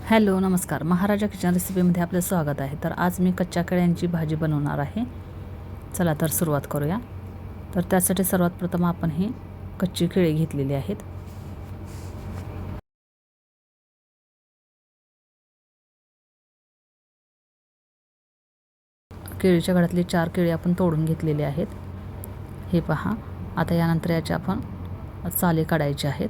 Hello नमस्कार, महाराजा kitchen रेसिपीमध्ये आपलं स्वागत आहे. तर आज मी कच्च्या केळ्यांची भाजी बनवणार आहे. चला तर सुरुवात करूया. तर त्यासाठी सर्वात प्रथम आपण ही कच्ची केळी घेतलेली आहेत. केळीच्या घडातली 4 केळी आपण तोडून घेतलेली आहेत. हे पहा. आता यानंतर याच्या आपण साले काढायचे आहेत.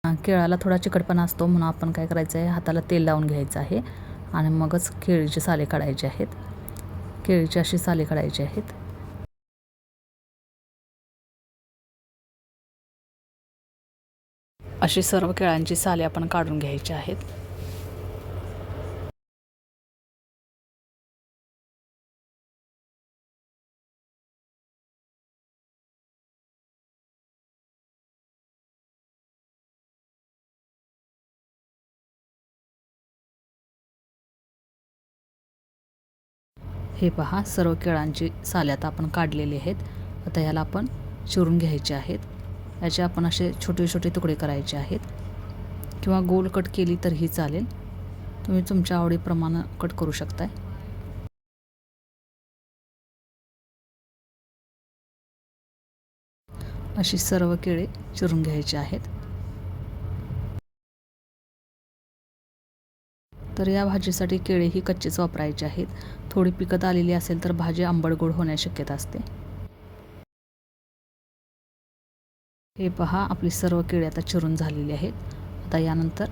केळाला थोडा चिकटपणा असतो, म्हणून आपण काय करायचं आहे, हाताला तेल लावून घ्यायचं आहे आणि मगच केळीचे साले काढायचे आहेत. केळीची अशी साले काढायची आहेत. अशी सर्व केळांची साले आपण काढून घ्यायची आहेत. हे पहा, सर्व केळांची साले आता आपण काढलेली आहेत. आता याला आपण चिरून घ्यायचे आहेत. याचे आपण असे छोटे छोटे तुकडे करायचे आहेत किंवा गोल कट केली तरीही चालेल. तुम्ही तुमच्या आवडीप्रमाणे कट करू शकताय. अशी सर्व केळी चिरून घ्यायची आहेत. तर या भाजीसाठी केळी ही कच्चीच वापरायची आहेत. थोडी पिकत आलेली असेल तर भाजी आंबट गोड होण्याची शक्यता असते. हे पहा, आपली सर्व केळी आता चिरून झालेली आहेत. आता यानंतर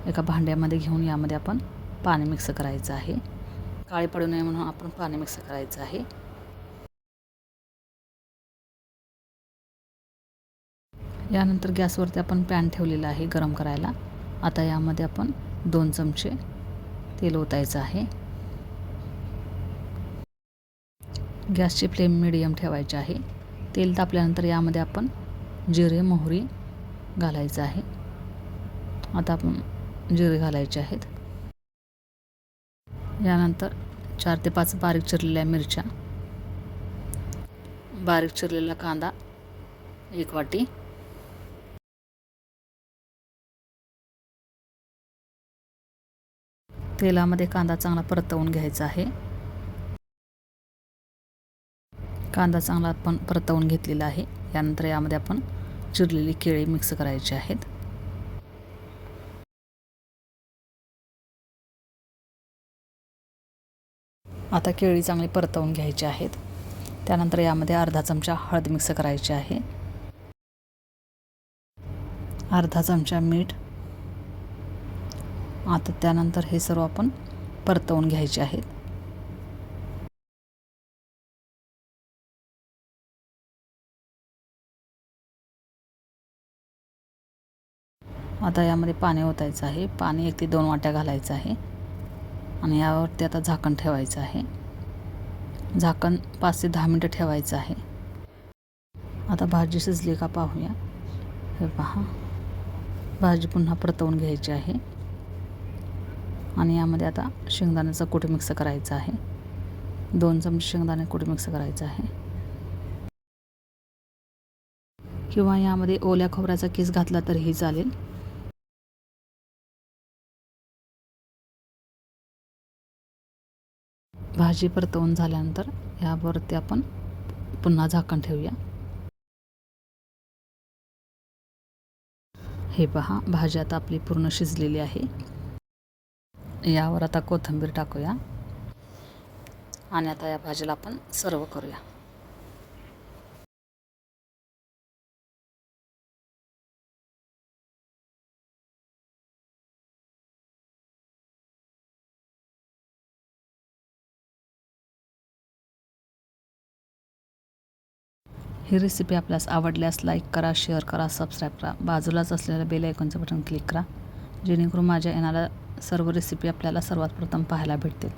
एका भांड्यामध्ये घेऊन यामध्ये आपण पाणी मिक्स करायचं आहे. काळे पडू नये म्हणून आपण पाणी मिक्स करायचं आहे. यानंतर गॅसवरती आपण पॅन ठेवलेला आहे गरम करायला. आता यामध्ये आपण 2 चमचे तेल ओतायचं आहे. गॅसची फ्लेम मिडियम ठेवायची आहे. तेल तापल्यानंतर यामध्ये आपण जिरे मोहरी घालायचं आहे. आता आपण जिरे घालायचे आहेत. यानंतर 4 ते 5 बारीक चिरलेल्या मिरच्या, बारीक चिरलेला कांदा 1 वाटी, तेलामध्ये कांदा चांगला परतवून घ्यायचा आहे. कांदा चांगला आपण परतवून घेतलेला आहे. यानंतर यामध्ये आपण चिरलेली केळी मिक्स करायची आहेत. आता केळी चांगली परतवून घ्यायची आहेत. त्यानंतर यामध्ये अर्धा चमचा हळद मिक्स करायची आहे, अर्धा चमचा मीठ. आता त्यानंतर हे सर्व आपण परतवून घ्यायचे आहेत. आता यामध्ये पाणी ओतायचं आहे. पाणी 1 ते 2 वाट्या घालायचं आहे आणि यावरती आता झाकण ठेवायचं आहे. झाकण 5 ते 10 मिनिटं ठेवायचं आहे. आता भाजी शिजली का पाहूया. हे पहा, भाजी पुन्हा परतवून घ्यायची आहे आणि यामध्ये आता शेंगदाण्याचं कूट मिक्स करायचं आहे. 2 चमचे शेंगदाणे कूट मिक्स करायचं आहे किंवा यामध्ये ओल्या खोबऱ्याचा किस घातला तरीही चालेल. भाजी परतवून झाल्यानंतर यावरती आपण पुन्हा झाकण ठेवूया. हे पहा, भाजी आता आपली पूर्ण शिजलेली आहे. यावर आता कोथिंबीर टाकूया आणि आता या भाजीला आपण सर्व करूया. ही रेसिपी आपल्यास आवडल्यास लाईक करा, शेअर करा, सबस्क्राईब करा. बाजूलाच असलेल्या बेल आयकॉनचं बटन क्लिक करा, जेणेकरून माझ्या येणाऱ्या सर्व रेसिपी आपल्याला सर्वात प्रथम पाहायला भेटतील.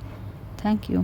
थँक्यू.